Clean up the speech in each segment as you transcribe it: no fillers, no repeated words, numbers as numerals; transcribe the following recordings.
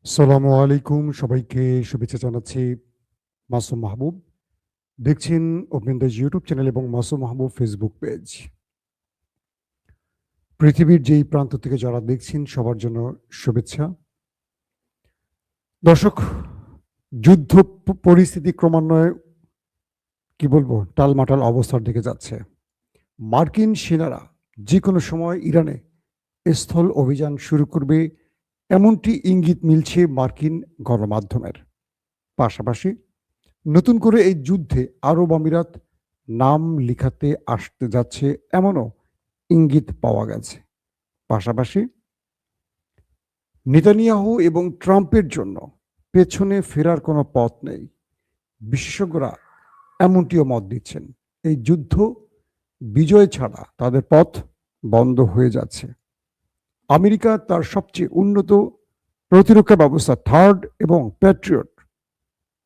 আসসালামু আলাইকুম, সবাইকে শুভেচ্ছা জানাচ্ছি। মাসুম মাহবুব দেখছেন ওপেন দ্য ইউটিউব চ্যানেল এবং মাসুম মাহবুব ফেসবুক পেজ। পৃথিবীর যেই প্রান্ত থেকে যারা দেখছেন সবার জন্য শুভেচ্ছা। দর্শক, যুদ্ধ পরিস্থিতি ক্রমান্বয়ে কি বলবো টালমাটাল অবস্থার দিকে যাচ্ছে। মার্কিন সেনারা যে কোনো সময় ইরানে স্থল অভিযান শুরু করবে, এমনটি ইঙ্গিত মিলছে মার্কিন গণমাধ্যমের। পাশাপাশি নতুন করে এই যুদ্ধে আরব আমিরাত নাম লিখাতে আসতে যাচ্ছে এমনও ইঙ্গিত পাওয়া গেছে। পাশাপাশি নেতানিয়াহু এবং ট্রাম্পের জন্য পেছনে ফেরার কোনো পথ নেই। বিশেষজ্ঞরা এমনটিও মত দিচ্ছেন, এই যুদ্ধ বিজয় ছাড়া তাদের পথ বন্ধ হয়ে যাচ্ছে। আমেরিকা তার সবচেয়ে উন্নত প্রতিরক্ষা ব্যবস্থা থার্ড এবং প্যাট্রিয়ট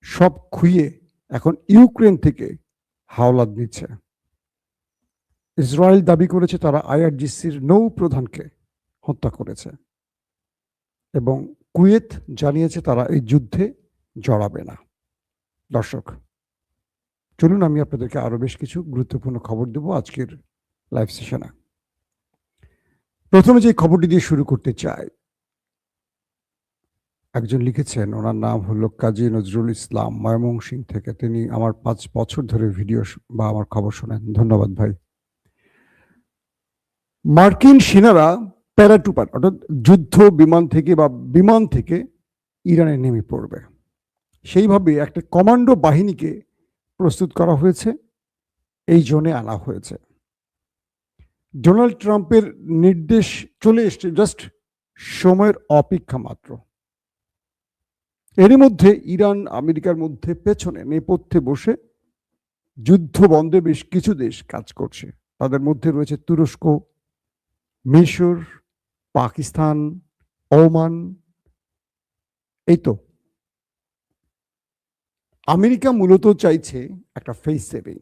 সব খুইয়ে এখন ইউক্রেন থেকে হাওলাত দিচ্ছে। ইসরায়েল দাবি করেছে তারা আইআরজিসির নৌ প্রধানকে হত্যা করেছে এবং কুয়েত জানিয়েছে তারা এই যুদ্ধে জড়াবে না। দর্শক, চলুন আমি আপনাদেরকে আরো বেশ কিছু গুরুত্বপূর্ণ খবর দেব আজকের লাইভ সেশনে। প্রথমে যে খবরটি দিয়ে শুরু করতে চাই, একজন লিখেছেন, ওনার নাম হলো কাজী নজরুল ইসলাম, ময়মনসিংহ থেকে। তিনি আমার 5 বছর ধরে ভিডিও বা আমার খবর শোনেন। ধন্যবাদ ভাই। মার্কিন সেনারা প্যারাটুপার অর্থাৎ যুদ্ধ বিমান থেকে বা বিমান থেকে ইরানে নেমে পড়বে, সেইভাবে একটা কমান্ডো বাহিনীকে প্রস্তুত করা হয়েছে, এই জোনে আনা হয়েছে। ডোনাল্ড ট্রাম্পের নির্দেশ চলে এসছে, জাস্ট সময়ের অপেক্ষা মাত্র। এরই মধ্যে ইরান আমেরিকার মধ্যে পেছনে নেপথ্যে বসে যুদ্ধ বন্ধে বেশ কিছু দেশ কাজ করছে। তাদের মধ্যে রয়েছে তুরস্ক, মিশর, পাকিস্তান, ওমান। এই তো আমেরিকা মূলত চাইছে একটা ফেস সেভিং।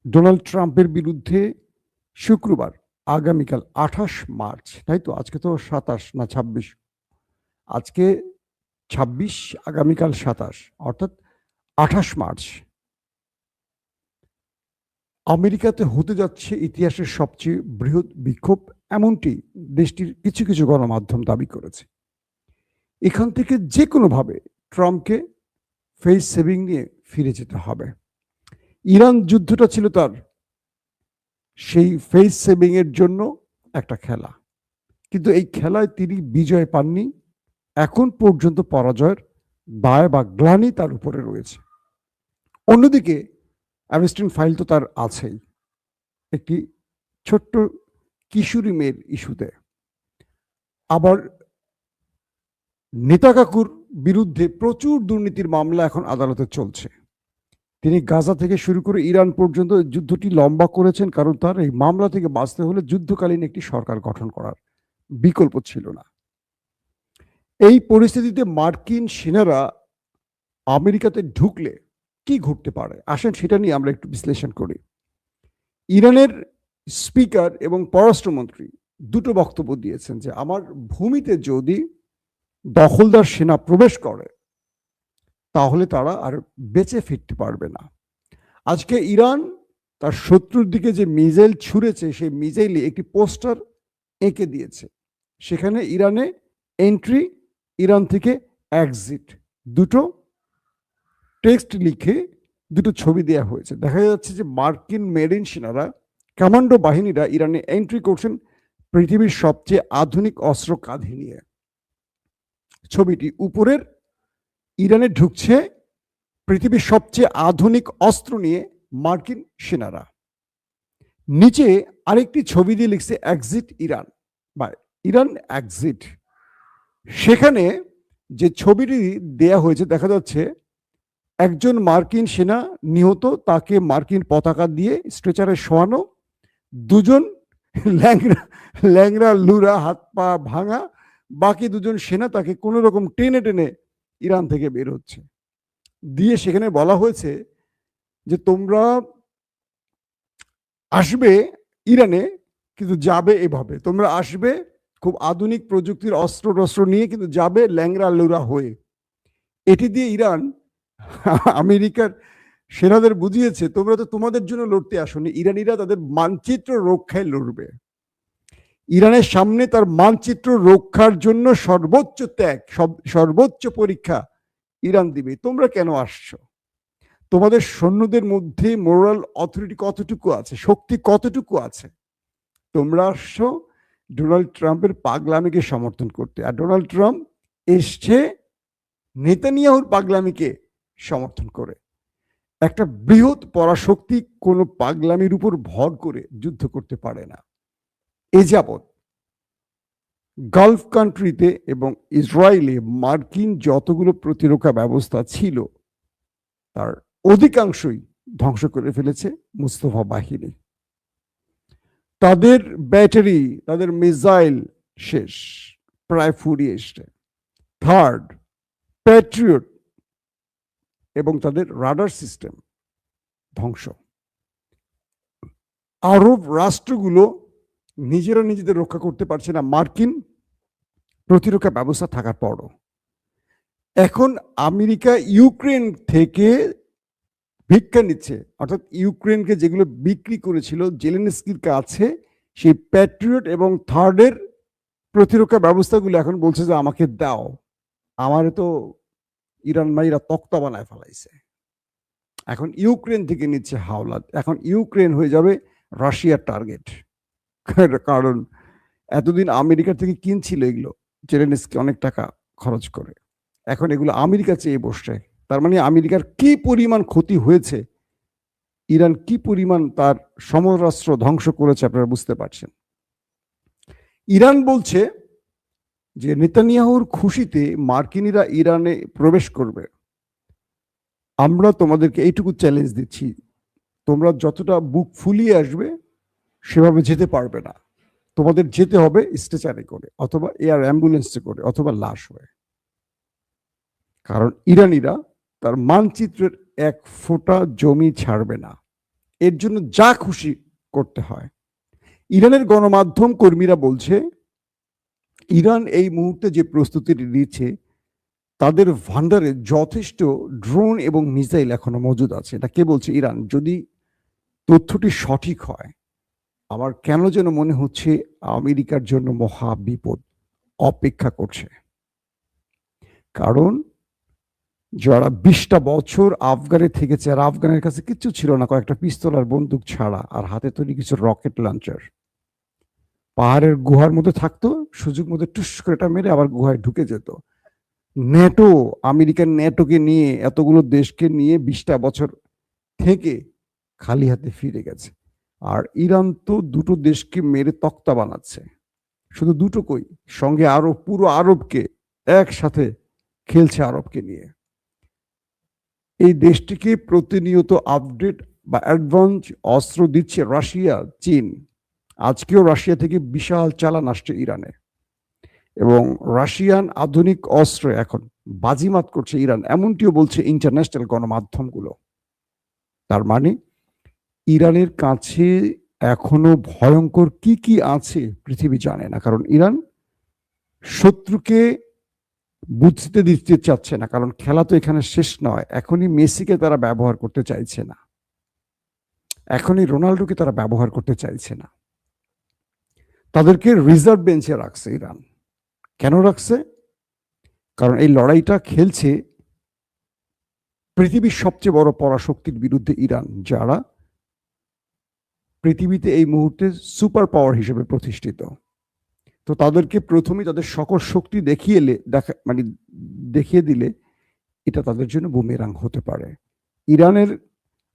ডোনাল্ড ট্রাম্পের বিরুদ্ধে শুক্রবার আগামীকাল 28 মার্চ, তাই তো আজকে তো 27 না 26, আজকে 26, আগামীকাল 27, অর্থাৎ 28 মার্চ আমেরিকাতে হতে যাচ্ছে ইতিহাসের সবচেয়ে বৃহৎ বিক্ষোভ, এমনটি দেশটির কিছু কিছু গণমাধ্যম দাবি করেছে। এখান থেকে যে কোনোভাবে ট্রাম্পকে ফেস সেভিং নিয়ে ফিরে যেতে হবে। ইরান যুদ্ধটা ছিল তার সেই ফেস সেভিং এর জন্য একটা খেলা, কিন্তু এই খেলায় তিনি বিজয় পাননি। এখন পর্যন্ত পরাজয়ের দায় বা গ্লানি তার উপরে রয়েছে। অন্যদিকে অ্যাবস্টিন ফাইল তো তার আছেই, একটি ছোট্ট কিশোরী মেয়ের ইস্যুতে। আবার নেতা কাকুর বিরুদ্ধে প্রচুর দুর্নীতির মামলা এখন আদালতে চলছে। তিনি গাজা থেকে শুরু করে ইরান পর্যন্ত যুদ্ধটি লম্বা করেছেন, কারণ তার এই মামলা থেকে বাঁচতে হলে যুদ্ধকালীন একটি সরকার গঠন করার বিকল্প ছিল না। এই পরিস্থিতিতে মার্কিন সেনারা আমেরিকাতে ঢুকলে কি ঘটতে পারে, আসেন সেটা নিয়ে আমরা একটু বিশ্লেষণ করি। ইরানের স্পিকার এবং পররাষ্ট্রমন্ত্রী দুটো বক্তব্য দিয়েছেন যে আমার ভূমিতে যদি দখলদার সেনা প্রবেশ করে তাহলে তারা আর বেঁচে ফিরতে পারবে না। আজকে ইরান তার শত্রুর দিকে যে মিসাইল ছুঁড়েছে, সেই মিসাইলে একটি পোস্টার এঁকে দিয়েছে, সেখানে ইরানে এন্ট্রি, ইরান থেকে এক্সিট, দুটো টেক্সট লিখে দুটো ছবি দেওয়া হয়েছে। দেখা যাচ্ছে যে মার্কিন মেরিন সেনারা, কমান্ডো বাহিনীরা ইরানে এন্ট্রি করছেন পৃথিবীর সবচেয়ে আধুনিক অস্ত্র কাঁধে নিয়ে। ছবিটি উপরের, ইরানে ঢুকছে পৃথিবীর সবচেয়ে আধুনিক অস্ত্র নিয়ে মার্কিন সেনারা। নিচে আরেকটি ছবি দিয়ে লিখছে এক্সিট ইরান বা ইরান এক্সিট। সেখানে যে ছবিটি দেয়া হয়েছে দেখা যাচ্ছে একজন মার্কিন সেনা নিহত, তাকে মার্কিন পতাকা দিয়ে স্ট্রেচারে শোয়ানো, দুজন ল্যাংরা ল্যাংরা লুরা, হাত পা ভাঙা, বাকি দুজন সেনা তাকে কোনো রকম টেনে টেনে ইরান থেকে বের হচ্ছে। দিয়ে সেখানে বলা হয়েছে যে তোমরা আসবে ইরানে, কিন্তু যাবে এভাবে, তোমরা আসবে খুব আধুনিক প্রযুক্তির অস্ত্র টস্ত্র নিয়ে কিন্তু যাবে ল্যাংড়া লুরা হয়ে। এটি দিয়ে ইরান আমেরিকার সেনাদের বুঝিয়েছে, তোমরা তো তোমাদের জন্য লড়তে আসোনি, ইরানিরা তাদের মানচিত্র রক্ষায় লড়বে। ইরানের সামনে তার মানচিত্র রক্ষার জন্য সর্বোচ্চ ত্যাগ, সর্বোচ্চ পরীক্ষা ইরান দিবে। তোমরা কেন আসছো? তোমাদের সৈন্যদের মধ্যে মোরাল অথরিটি কতটুকু আছে, শক্তি কতটুকু আছে? তোমরা আসছো ডোনাল্ড ট্রাম্পের পাগলামিকে সমর্থন করতে, আর ডোনাল্ড ট্রাম্প এসছে নেতানিয়াহুর পাগলামিকে সমর্থন করে। একটা বৃহৎ পরাশক্তি কোনো পাগলামির উপর ভর করে যুদ্ধ করতে পারে না। এ যাবৎ গালফ কান্ট্রিতে এবং ইসরায়েলে মার্কিন যতগুলো প্রতিরক্ষা ব্যবস্থা ছিল তার অধিকাংশই ধ্বংস করে ফেলেছে মুস্তফা বাহিনী। তাদের ব্যাটারি, তাদের মিসাইল শেষ, প্রায় ফুরিয়ে এসছে। থার্ড, প্যাট্রিয়ট এবং তাদের রাডার সিস্টেম ধ্বংস। আরব রাষ্ট্রগুলো নিজেরা নিজেদের রক্ষা করতে পারছে না মার্কিন প্রতিরক্ষা ব্যবস্থা থাকার পরও। এখন আমেরিকা ইউক্রেন থেকে ভিক্ষা নিচ্ছে, অর্থাৎ ইউক্রেনকে যেগুলো বিক্রি করেছিল জেলেনস্কির কাছে, সেই প্যাট্রিয়ট এবং থার্ডের প্রতিরক্ষা ব্যবস্থাগুলো এখন বলছে যে আমাকে দাও। আমারে তো ইরান মাইরা তক্তা বানায় ফেলাইছে। এখন ইউক্রেন থেকে নিচ্ছে হাওলাত। এখন ইউক্রেন হয়ে যাবে রাশিয়ার টার্গেট, কারণ এতদিন আমেরিকা থেকে কিনছিল এগুলো জেলেনস্কি অনেক টাকা খরচ করে, এখন এগুলো আমেরিকা চেয়ে বসছে। তার মানে আমেরিকার কি পরিমাণ ক্ষতি হয়েছে, ইরান কি পরিমাণ তার সমরাস্ত্র ধ্বংস করেছে আপনারা বুঝতে পারছেন। ইরান বলছে যে নেতানিয়াহুর খুশিতে মার্কিনীরা ইরানে প্রবেশ করবে। আমরা তোমাদেরকে এইটুকু চ্যালেঞ্জ দিচ্ছি, তোমরা যতটা বুক ফুলিয়ে আসবে সেভাবে যেতে পারবে না। তোমাদের যেতে হবে স্ট্রেচারে করে, অথবা এয়ার অ্যাম্বুলেন্সে করে, অথবা লাশ হয়ে। কারণ ইরানিরা তার মানচিত্রের এক ফোঁটা জমি ছাড়বে না, এর জন্য যা খুশি করতে হয়। ইরানের গণমাধ্যম কর্মীরা বলছে ইরান এই মুহূর্তে যে প্রস্তুতি নিচ্ছে তাদের ভান্ডারে যথেষ্ট ড্রোন এবং মিসাইল এখনো মজুদ আছে। এটা কে বলছে? ইরান। যদি তথ্যটি সঠিক হয়, আমার কেন যেন মনে হচ্ছে আমেরিকার জন্য মহা বিপদ অপেক্ষা করছে। কারণ যারা 20টা বছর আফগানে থেকেছে, আর আফগানের কাছে কিচ্ছু ছিল না, কয়েকটা পিস্তল আর বন্দুক ছাড়া, আর হাতে তৈরি কিছু রকেট লঞ্চার। পাহাড়ের গুহার মধ্যে থাকতো, সুযোগ মতো টুস করে এটা মেরে আবার গুহায় ঢুকে যেত। ন্যাটো, আমেরিকার ন্যাটোকে নিয়ে, এতগুলো দেশকে নিয়ে 20টা বছর থেকে খালি হাতে ফিরে গেছে। আর ইরান তো দুটো দেশকে মেরে তক্তা বানাচ্ছে। শুধু দুটো কই, সঙ্গে আরো পুরো আরবকে একসাথে খেলছে আরবকে নিয়ে। এই দেশটিকে প্রতিনিয়ত আপডেট বা অ্যাডভান্স অস্ত্র দিচ্ছে রাশিয়া, চীন। আজকেও রাশিয়া থেকে বিশাল চালান আসছে ইরানে, এবং রাশিয়ান আধুনিক অস্ত্র এখন বাজিমাত করছে ইরান, এমনটিও বলছে ইন্টারন্যাশনাল গণমাধ্যমগুলো। তার মানে ইরানের কাছে এখনো ভয়ঙ্কর কি কি আছে পৃথিবী জানে না, কারণ ইরান শত্রুকে বুঝতে দিতে চাচ্ছে না, কারণ খেলা তো এখানে শেষ নয়। এখনই মেসিকে তারা ব্যবহার করতে চাইছে না, এখনই রোনাল্ডোকে তারা ব্যবহার করতে চাইছে না। তাদেরকে রিজার্ভ বেঞ্চে রাখছে ইরান। কেন রাখছে? কারণ এই লড়াইটা খেলছে পৃথিবীর সবচেয়ে বড় পরাশক্তির বিরুদ্ধে ইরান, যারা পৃথিবীতে এই মুহূর্তে সুপার পাওয়ার হিসেবে প্রতিষ্ঠিত। তো তাদেরকে প্রথমেই তাদের সকল শক্তি দেখিয়ে দিলে এটা তাদের জন্য বুমেরাং হতে পারে। ইরানের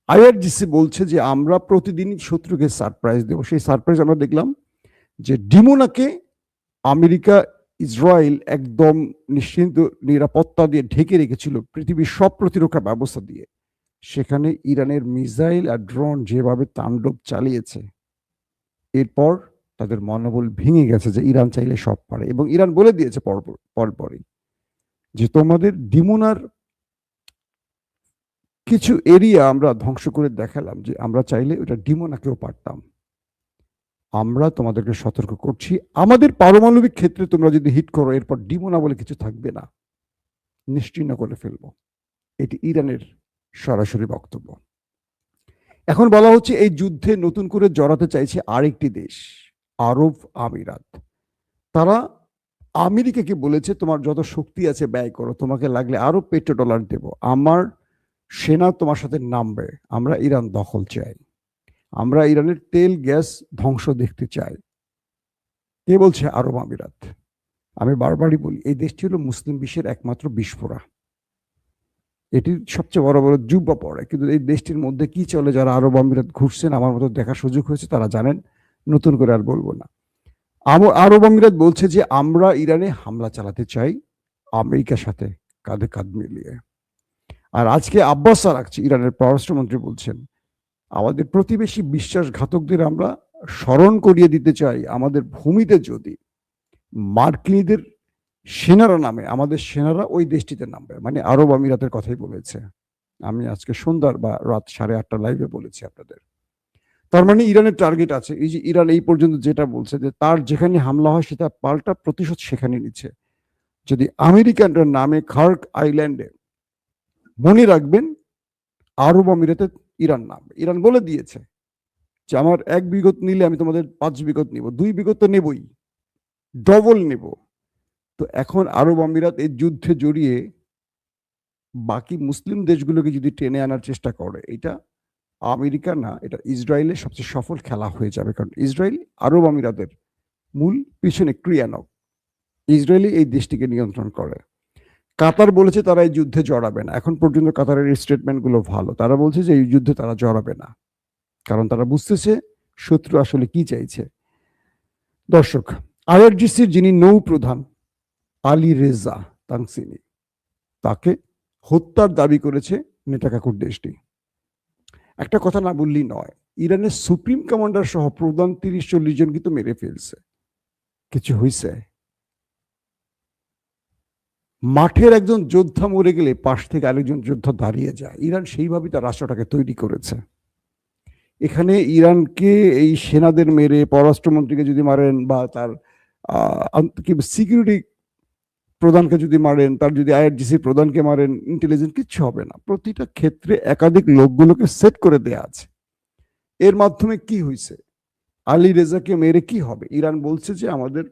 আইআরজিসি বলছে যে আমরা প্রতিদিনই শত্রুকে সারপ্রাইজ দেব। সেই সারপ্রাইজ আমরা দেখলাম যে ডিমোনাকে আমেরিকা, ইসরায়েল একদম নিশ্চিন্ত নিরাপত্তা দিয়ে ঢেকে রেখেছিল পৃথিবীর সব প্রতিরক্ষা ব্যবস্থা দিয়ে। সেখানে ইরানের মিসাইল আর ড্রোন যেভাবে তাণ্ডব চালিয়েছে, এরপর তাদের মনোবল ভেঙে গেছে যে ইরান চাইলে সব পারে। এবং ইরান বলে দিয়েছে পরপরই যে তোমাদের ডিমোনার কিছু এরিয়া আমরা ধ্বংস করে দেখালাম যে আমরা চাইলে ওটা ডিমোনাকেও পারতাম। আমরা তোমাদেরকে সতর্ক করছি, আমাদের পারমাণবিক ক্ষেত্রে তোমরা যদি হিট করো এরপর ডিমোনা বলে কিছু থাকবে না, নিশ্চিহ্ন করে ফেলবো। এটি ইরানের সরাসরি বক্তব্য। এখন বলা হচ্ছে এই যুদ্ধে নতুন করে জড়াতে চাইছে আরেকটি দেশ, আরব আমিরাত। তারা আমেরিকাকে বলেছে তোমার যত শক্তি আছে ব্যয় করো, তোমাকে লাগলে আরো পেট্রোডলার দেব, আমার সেনা তোমার সাথে নামবে, আমরা ইরান দখল চাই, আমরা ইরানের তেল গ্যাস ধ্বংস দেখতে চাই। কে বলছে? আরব আমিরাত। আমি বারবারই বলি এই দেশটি হলো মুসলিম বিশ্বের একমাত্র বিস্ফোরা, এটির সবচেয়ে বড় বড় জুব্বা পড়ে, কিন্তু এই দেশটির মধ্যে কি চলে যারা আরব আমিরাত ঘুরছেন আমার মতো দেখার সুযোগ হয়েছে তারা জানেন, নতুন করে আর বলবো না। আরব আমিরাত বলছে যে আমরা ইরানে হামলা চালাতে চাই আমেরিকার সাথে কাঁধে কাঁধ মিলিয়ে। আর আজকে আব্বাস আরাকচি ইরানের পররাষ্ট্রমন্ত্রী বলছেন আমাদের প্রতিবেশী বিশ্বাসঘাতকদের আমরা স্মরণ করিয়ে দিতে চাই আমাদের ভূমিতে যদি মার্কিনীদের সেনারা নামে আমাদের সেনারা ওই দেশটিতে নামবে, মানে আরব আমিরাতের কথাই বলেছে। আমি আজকে সন্ধ্যার বা রাত 8:30 লাইভে বলেছি আপনাদের। তার মানে ইরানের টার্গেট আছে, এই যে ইরান এই পর্যন্ত যেটা বলছে যে তার যেখানে হামলা হয় সেটা পাল্টা প্রতিশোধ সেখানে নিচ্ছে। যদি আমেরিকানরা নামে খার্ক আইল্যান্ডে, মনে রাখবেন আরব আমিরাতে ইরান নামবে। ইরান বলে দিয়েছে যে আমার 1 বিঘত নিলে আমি তোমাদের 5 বিঘত নিব, 2 বিঘত তো নেবই, ডবল নেব। তো এখন আরব আমিরাত এই যুদ্ধে জড়িয়ে বাকি মুসলিম দেশগুলোকে যদি টেনে আনার চেষ্টা করে, এটা আমেরিকা না, এটা ইসরায়েলের সবচেয়ে সফল খেলা হয়ে যাবে, কারণ ইসরায়েল আরব আমিরাতের মূল পিছনে ক্রিয়ানক, ইসরায়েলই এই দেশটিকে নিয়ন্ত্রণ করে। কাতার বলেছে তারা এই যুদ্ধে জড়াবে না, এখন পর্যন্ত কাতারের স্টেটমেন্টগুলো ভালো, তারা বলছে যে এই যুদ্ধে তারা জড়াবে না, কারণ তারা বুঝতেছে শত্রু আসলে কি চাইছে। দর্শক, আইআরজিসির যিনি নৌ প্রধান আলী রেজা তানসিনি, তাকে হত্যার দাবি করেছে নেতাকাকুর দেশটি। একটা কথা না বললেই নয়, ইরানের সুপ্রিম কমান্ডার সহ প্রধান 30-40 জন কিন্তু মেরে ফেলছে। কিছু হয়েছে? মাঠের একজন যোদ্ধা মরে গেলে পাশ থেকে আরেকজন যোদ্ধা দাঁড়িয়ে যায়, ইরান সেইভাবেই তার রাষ্ট্রটাকে তৈরি করেছে। এখানে ইরানকে এই সেনাদের মেরে পররাষ্ট্রমন্ত্রীকে যদি মারেন বা তার সিকিউরিটি প্রধানকে যদি মারেন, তার যদি আইআরজিসি প্রধানকে মারেন, ইন্টেলিজেন্স কিচ্ছু হবে না। প্রতিটা ক্ষেত্রে একাধিক লোকগুলোকে সেট করে দেয়া আছে। এর মাধ্যমে কি হয়েছে? আলী রেজাকে মেরে কি হবে? ইরান বলছে যে আমাদের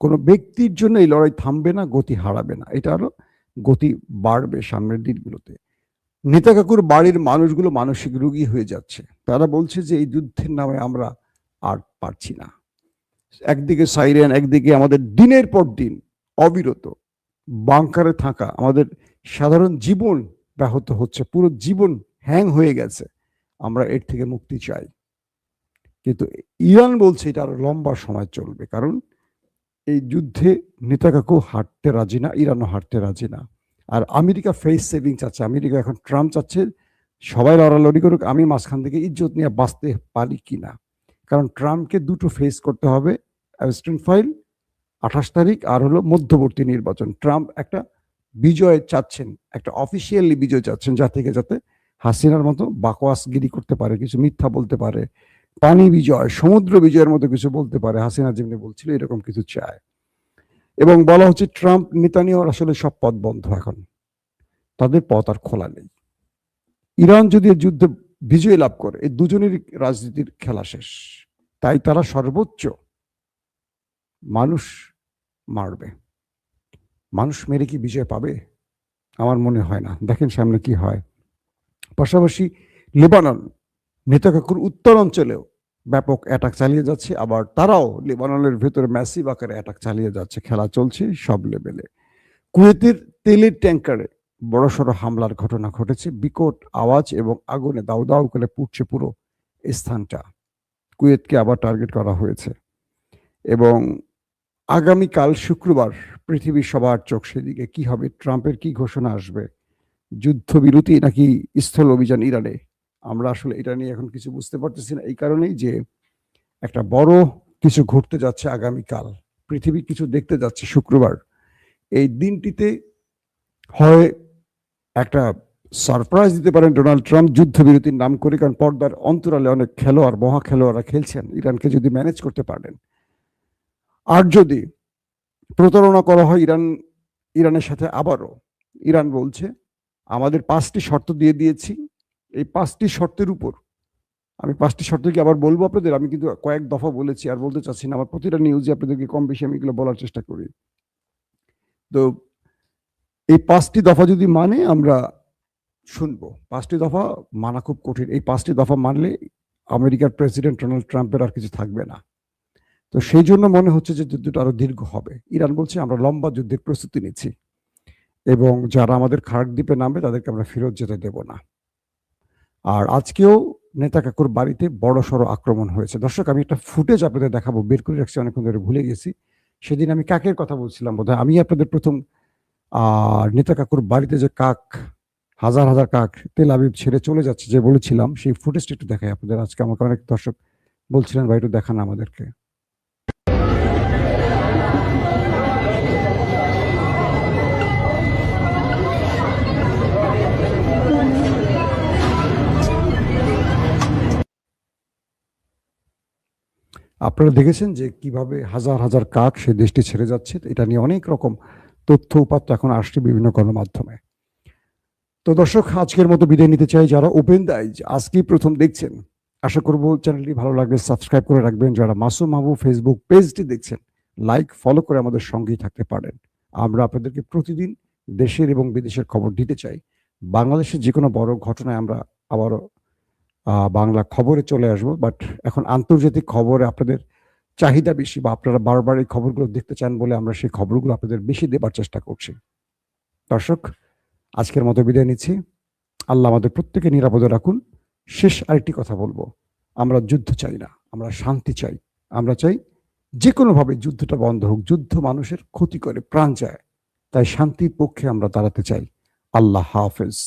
কোনো ব্যক্তির জন্য এই লড়াই থামবে না, গতি হারাবে না, এটা হলো গতি বাড়বে সামনের দিনগুলোতে। নেতা কাকুর বাড়ির মানুষগুলো মানসিক রোগী হয়ে যাচ্ছে, তারা বলছে যে এই যুদ্ধের নামে আমরা আর পারছি না। একদিকে সাইরেন, একদিকে আমাদের দিনের পর দিন অবিরত বাংকারে থাকা, আমাদের সাধারণ জীবন ব্যাহত হচ্ছে, পুরো জীবন হ্যাং হয়ে গেছে, আমরা এর থেকে মুক্তি চাই। কিন্তু ইরান বলছে এটা আরো লম্বা সময় চলবে, কারণ এই যুদ্ধে নেতাকাকু হারতে রাজি না, ইরানও হারতে রাজি না। আর আমেরিকা ফেস সেভিং চাচ্ছে, আমেরিকা এখন ট্রাম্প চাচ্ছে সবাই লড়ালড়ি করুক, আমি মাঝখান থেকে ইজ্জত নিয়ে বাঁচতে পারি কিনা, কারণ ট্রাম্পকে দুটো ফেস করতে হবে, অ্যাবস্টেন ফাইল 28 তারিখ আর হলো মধ্যবর্তী নির্বাচন। ট্রাম্প একটা বিজয় চাচ্ছেন, একটা অফিসিয়ালি বিজয় চাচ্ছেন, যা থেকে যাতে হাসিনার মতো বাকওয়াসগিরি করতে পারে, কিছু মিথ্যা বলতে পারে, পানি বিজয়, সমুদ্র বিজয়ের মতো কিছু বলতে পারে, হাসিনা যেমনি বলছিল এরকম কিছু চায়। এবং বলা হচ্ছে ট্রাম্প নেতানিয়াহুর আসলে সব পথ বন্ধ, এখন তাদের পথ আর খোলা নেই। ইরান যদি যুদ্ধে বিজয় লাভ করে এই দুজনেরই রাজনীতির খেলা শেষ, তাই তারা সর্বোচ্চ মানুষ মারবে। মানুষ মেরে কি বিজয় পাবে? আমার মনে হয় না। দেখেন সামনে কি হয়। পাশাপাশি লেবানন নেতাকাকুর উত্তর অঞ্চলেও ব্যাপক অ্যাটাক চালিয়ে যাচ্ছে, আবার তারাও লেবাননের ভেতরে ম্যাসিভ আকারে অ্যাটাক চালিয়ে যাচ্ছে, খেলা চলছে সব লেভেলে। কুয়েতের তেলের ট্যাঙ্কারে বড়সড় হামলার ঘটনা ঘটেছে, বিকট আওয়াজ এবং আগুনে দাউ দাউ করে পুড়ছে পুরো স্থানটা। কুয়েতকে আবার টার্গেট করা হয়েছে এবং আগামীকাল শুক্রবার পৃথিবীর সবার চোখ সেদিকে, কি হবে, ট্রাম্পের কি ঘোষণা আসবে, যুদ্ধবিরতি নাকি স্থল অভিযান ইরানে। আমরা আসলে এটা নিয়ে এখন কিছু বুঝতে পারতেছি না, এই কারণেই যে একটা বড় কিছু ঘটতে যাচ্ছে আগামীকাল, পৃথিবী কিছু দেখতে যাচ্ছে শুক্রবার। এই দিনটিতে হয় একটা সারপ্রাইজ দিতে পারেন ডোনাল্ড ট্রাম্প যুদ্ধবিরতির নাম করে, কারণ পর্দার অন্তরালে অনেক খেলোয়াড়, মহা খেলোয়াড়রা খেলছেন। ইরানকে যদি ম্যানেজ করতে পারেন, আর যদি প্রতারণা করা হয় ইরানের সাথে আবারও, ইরান বলছে আমাদের 5টি শর্ত দিয়ে দিয়েছি, এই 5টি শর্তের উপর, আমি 5টি শর্ত কি আবার বলবো আপনাদের? আমি কিন্তু কয়েক দফা বলেছি, আর বলতে চাচ্ছি না। আমার প্রতিটা নিউজে আপনাদেরকে কম বেশি আমি এগুলো বলার চেষ্টা করি। তো এই 5টি দফা যদি মানে আমরা শুনবো। 5টি দফা মানা খুব কঠিন। এই 5টি দফা মানলে আমেরিকার প্রেসিডেন্ট ডোনাল্ড ট্রাম্পের আর কিছু থাকবে না। তো সেই জন্য মনে হচ্ছে যে যুদ্ধটা আরো দীর্ঘ হবে। ইরান বলছে আমরা লম্বা যুদ্ধের প্রস্তুতি নিচ্ছি এবং যারা আমাদের খার্ক দ্বীপে নামবে তাদেরকে আমরা ফেরত যেতে দেব না। আর আজকেও নেতা কাকুর বাড়িতে বড় সড়ো আক্রমণ হয়েছে। দর্শক, আমি একটা ফুটেজ আপনাদের দেখাবো, বের করে রাখছি, অনেকক্ষণ ধরে ভুলে গেছি। সেদিন আমি কাকের কথা বলছিলাম বোধহয়, আমি আপনাদের প্রথম নেতা কাকুর বাড়িতে যে কাক, হাজার হাজার কাক তেল আবিব ছেড়ে চলে যাচ্ছে যে বলেছিলাম, সেই ফুটেজটা একটু দেখাই আপনাদের। আজকে আমাকে অনেক দর্শক বলছিলেন ভাই একটু দেখান আমাদেরকে। আপনারা দেখেছেন যে কিভাবে হাজার হাজার কাক সে দেশটি ছেড়ে যাচ্ছে। এটা নিয়ে অনেক রকম তথ্য উপাত্ত এখন আসছে বিভিন্ন গণমাধ্যমে। তো দর্শক, আজকের মতো বিদায় নিতে চাই। যারা ওপেন দ্য আইজ আজকেই প্রথম দেখছেন, আশা করব চ্যানেলটি ভালো লাগলে সাবস্ক্রাইব করে রাখবেন। যারা মাসুম মাহবুব ফেসবুক পেজটি দেখছেন, লাইক ফলো করে আমাদের সঙ্গেই থাকতে পারেন। আমরা আপনাদেরকে প্রতিদিন দেশের এবং বিদেশের খবর দিতে চাই। বাংলাদেশের যে কোনো বড় ঘটনায় আমরা আবারও বাংলা খবরে চলে আসবো, বাট এখন আন্তর্জাতিক খবরে আপনাদের চাহিদা বেশি, বা আপনারা বারবার এই খবরগুলো দেখতে চান বলে আমরা সেই খবরগুলো আপনাদের বেশি দেবার চেষ্টা করছি। দর্শক, আজকের মতো বিদায় নিচ্ছি। আল্লাহ আমাদের প্রত্যেকে নিরাপদে রাখুন। শেষ আরেকটি কথা বলবো, আমরা যুদ্ধ চাই না, আমরা শান্তি চাই। আমরা চাই যে কোনোভাবে যুদ্ধটা বন্ধ হোক। যুদ্ধ মানুষের ক্ষতি করে, প্রাণ যায়, তাই শান্তির পক্ষে আমরা দাঁড়াতে চাই। আল্লাহ হাফেজ।